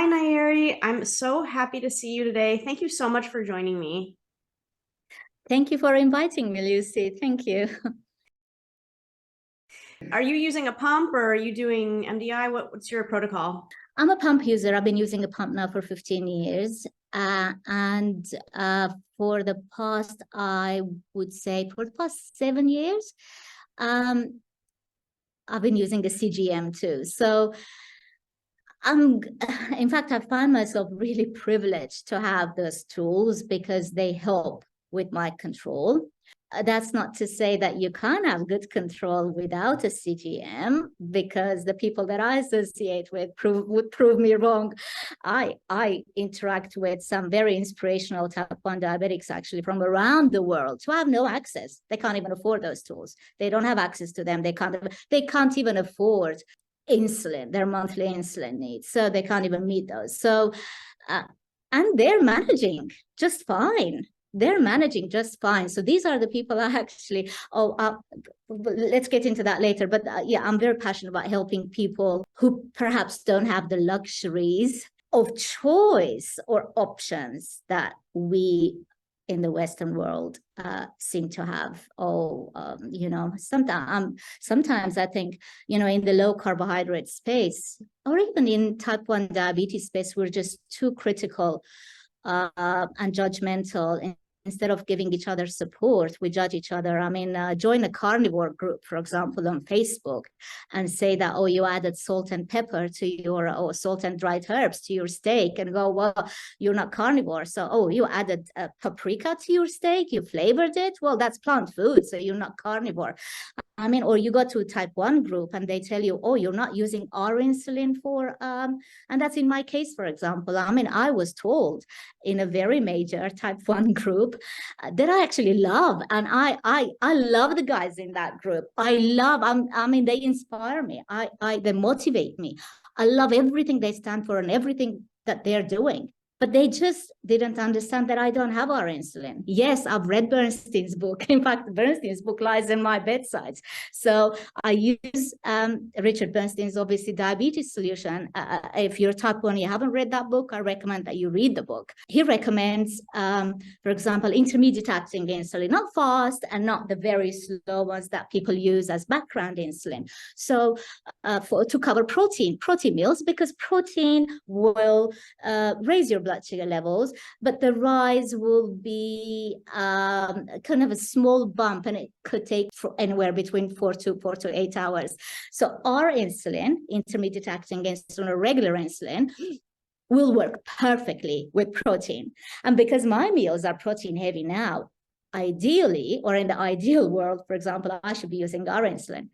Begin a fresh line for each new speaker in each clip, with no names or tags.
Hi, Nayiri. I'm so happy to see you today. Thank you so much for joining me.
Thank you for inviting me, Lucie. Thank you.
Are you using a pump or are you doing MDI? What's your protocol?
I'm a pump user. I've been using a pump now for 15 years. And for the past, I would say, for the past 7 years, I've been using the CGM too. So in fact, I find myself really privileged to have those tools because they help with my control. That's not to say that you can't have good control without a CGM, because the people that I associate with would prove me wrong. I interact with some very inspirational type 1 diabetics actually from around the world who have no access. They can't even afford those tools. They don't have access to them. They can't even afford insulin, their monthly insulin needs. So they can't even meet those. So, and they're managing just fine. They're managing just fine. So these are the people I actually, let's get into that later. But yeah, I'm very passionate about helping people who perhaps don't have the luxuries of choice or options that we in the Western world seem to have. Sometimes I think, in the low carbohydrate space, or even in type 1 diabetes space, we're just too critical and judgmental. Instead of giving each other support, we judge each other. I mean, join a carnivore group, for example, on Facebook, and say that, oh, you added salt and pepper to your, or salt and dried herbs to your steak, and go, well, you're not carnivore. So, oh, you added paprika to your steak, you flavored it. Well, that's plant food, so you're not carnivore. I mean, or you go to a type 1 group and they tell you, oh, you're not using our insulin for, and that's in my case, for example. I mean, I was told in a very major type 1 group that I actually love. And I love the guys in that group. I mean, they inspire me. They motivate me. I love everything they stand for and everything that they're doing. But they just didn't understand that I don't have our insulin. Yes, I've read Bernstein's book. In fact, Bernstein's book lies in my bedside. So I use Richard Bernstein's, obviously, Diabetes Solution. If you're type 1, you haven't read that book, I recommend that you read the book. He recommends, for example, intermediate acting insulin, not fast and not the very slow ones that people use as background insulin. So to cover protein meals, because protein will raise your blood sugar levels, but the rise will be kind of a small bump, and it could take anywhere between 4 to 8 hours. So our insulin, intermediate acting insulin or regular insulin, will work perfectly with protein. And because my meals are protein heavy now, ideally, or in the ideal world, for example, I should be using our insulin.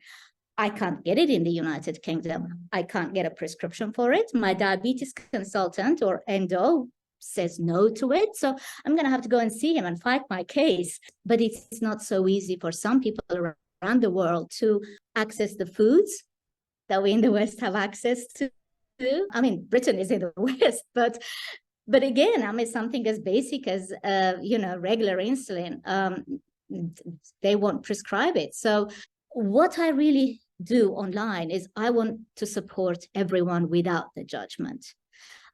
I can't get it in the United Kingdom. I can't get a prescription for it. My diabetes consultant or endo says no to it. So I'm going to have to go and see him and fight my case. But it's not so easy for some people around the world to access the foods that we in the West have access to. I mean, Britain is in the West, but again, I mean, something as basic as, regular insulin, they won't prescribe it. So what I really do online is I want to support everyone without the judgment.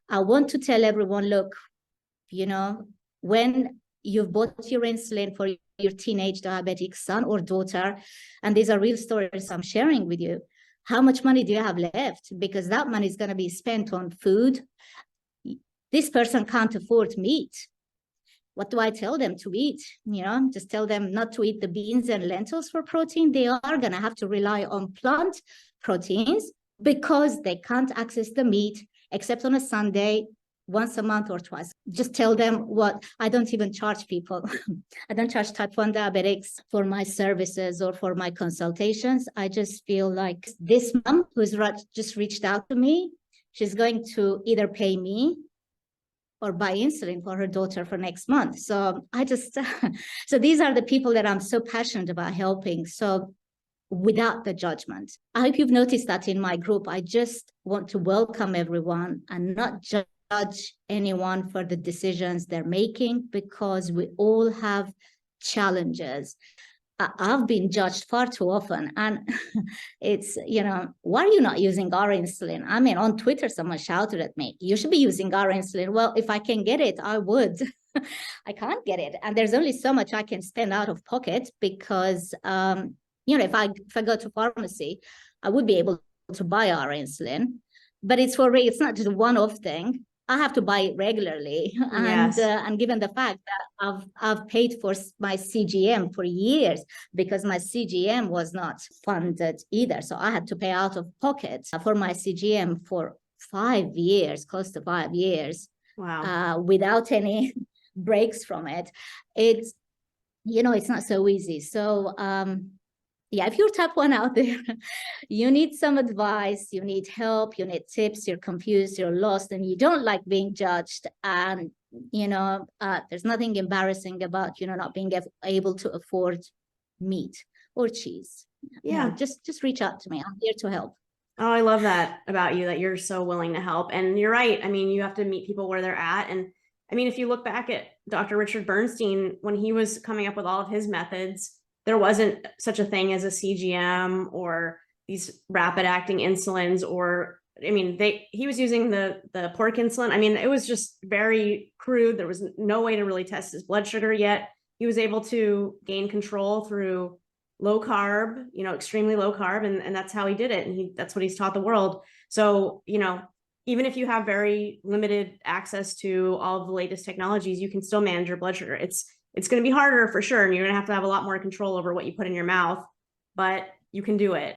I want to tell everyone, look, when you've bought your insulin for your teenage diabetic son or daughter, and these are real stories I'm sharing with you, how much money do you have left? Because that money is going to be spent on food. This person can't afford meat. What do I tell them to eat? Just tell them not to eat the beans and lentils for protein. They are going to have to rely on plant proteins because they can't access the meat except on a Sunday, once a month or twice. Just tell them what. I don't even charge people. I don't charge type 1 diabetics for my services or for my consultations. I just feel like this mom who's just reached out to me, she's going to either pay me or buy insulin for her daughter for next month. So so these are the people that I'm so passionate about helping. So without the judgment. I hope you've noticed that in my group, I just want to welcome everyone and not judge anyone for the decisions they're making, because we all have challenges. I've been judged far too often. And it's, why are you not using our insulin? I mean, on Twitter, someone shouted at me, you should be using our insulin. Well, if I can get it, I would. I can't get it. And there's only so much I can spend out of pocket because, if I go to pharmacy, I would be able to buy our insulin, but it's not just a one-off thing. I have to buy it regularly,
Yes.
and given the fact that I've paid for my CGM for years because my CGM was not funded either, so I had to pay out of pocket for my CGM for 5 years, close to 5 years, without any breaks from it. It's not so easy. So yeah, if you're type 1 out there, you need some advice, you need help, you need tips, you're confused, you're lost, and you don't like being judged. And, there's nothing embarrassing about, not being able to afford meat or cheese.
Yeah.
Just reach out to me. I'm here to help.
Oh, I love that about you, that you're so willing to help. And you're right. I mean, you have to meet people where they're at. And I mean, if you look back at Dr. Richard Bernstein, when he was coming up with all of his methods, there wasn't such a thing as a CGM or these rapid acting insulins, or, I mean, he was using the pork insulin. I mean, it was just very crude. There was no way to really test his blood sugar yet. He was able to gain control through low carb, extremely low carb. And that's how he did it. And that's what he's taught the world. So, even if you have very limited access to all of the latest technologies, you can still manage your blood sugar. It's going to be harder for sure. And you're going to have a lot more control over what you put in your mouth, but you can do it.